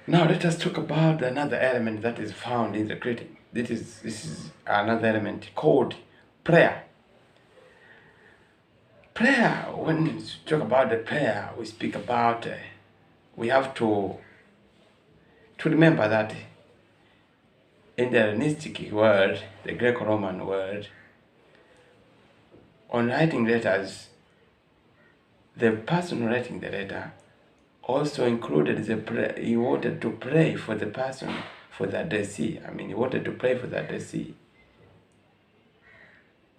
Now let us talk about another element that is found in the greeting. This is another element called prayer. Prayer. When we talk about the prayer, we speak about. We have to remember that in the Hellenistic world, the Greco-Roman world, on writing letters, the person writing the letter also included the prayer. He wanted to pray for the person, for the addressee. He wanted to pray for the addressee.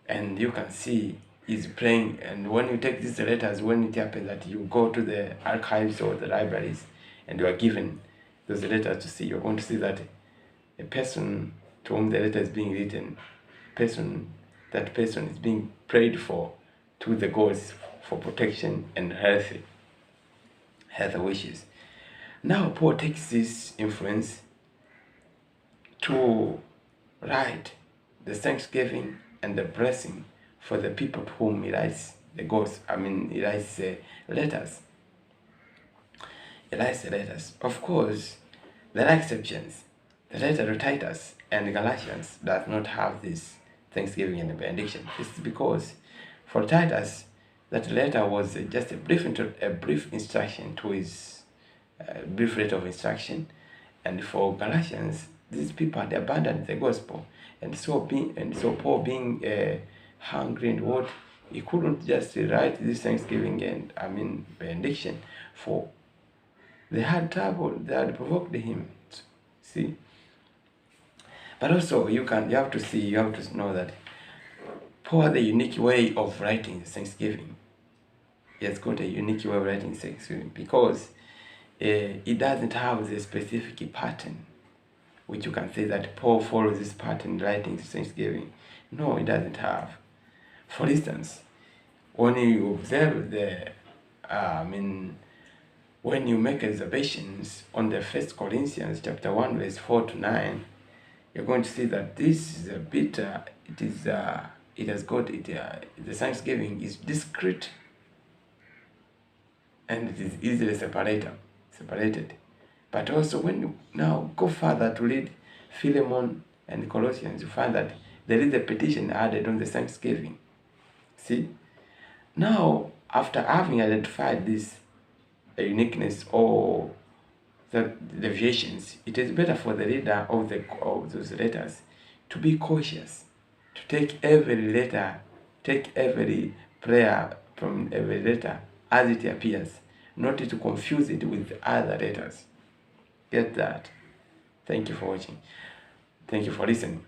And you can see he's praying. And when you take these letters, when it happens that you go to the archives or the libraries and you are given those letters to see, you're going to see that a person to whom the letter is being written, that person is being prayed for to the gods for protection and health wishes. Now Paul takes this influence to write the thanksgiving and the blessing for the people to whom he writes the gods. He writes letters. He writes the letters. Of course, there are exceptions. The letter to Titus and Galatians does not have this thanksgiving and benediction. This is because for Titus, that letter was just a brief instruction to his brief letter of instruction, and for Galatians, these people had abandoned the gospel, and so Paul being hungry and what, he couldn't just write this thanksgiving and benediction, for they had trouble, they had provoked him. See, but also you have to know that Paul had a unique way of writing thanksgiving. He has got a unique way of writing thanksgiving because it doesn't have the specific pattern, which you can say that Paul follows this pattern writing thanksgiving. No, it doesn't have. For instance, when you observe when you make observations on the 1 Corinthians chapter 1 verse 4 to 9, you're going to see that this is a bit, the thanksgiving is discrete and it is easily separated. But also when you now go further to read Philemon and Colossians, you find that there is a petition added on the thanksgiving. See? Now, after having identified this uniqueness or the deviations, it is better for the reader of those letters to be cautious, to take every prayer from every letter as it appears, not to confuse it with other letters. Get that? Thank you for watching. Thank you for listening.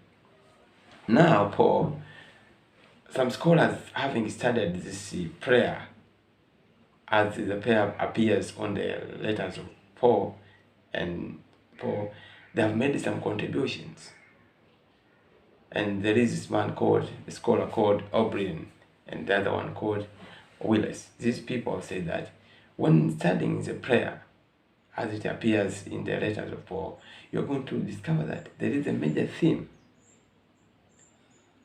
Now, Paul, some scholars, having studied this prayer as the prayer appears on the letters of Paul, they have made some contributions. And there is this man a scholar called O'Brien, and the other one called Willis. These people say that when studying the prayer as it appears in the letters of Paul, you're going to discover that there is a major theme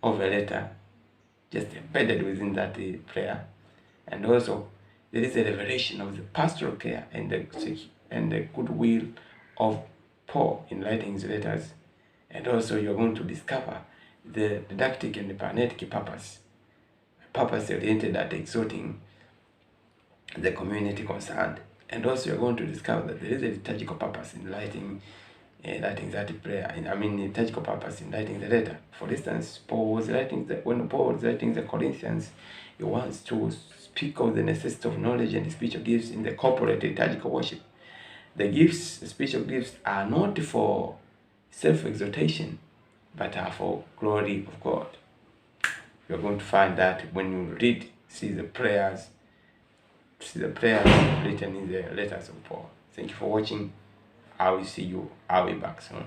of a letter just embedded within that prayer, and also there is a revelation of the pastoral care and the goodwill of Paul in writing his letters, and also you're going to discover the didactic and the paranetic purpose oriented at exhorting the community concerned, and also you're going to discover that there is a liturgical purpose in writing that prayer. Liturgical purpose in writing the letter. For instance, when Paul was writing the Corinthians, he wants to speak of the necessity of knowledge and spiritual gifts in the corporate liturgical worship. The spiritual gifts are not for self-exaltation, but are for glory of God. You're going to find that when you see the prayers written in the letters of Paul. Thank you for watching. I will see you. I'll be back soon.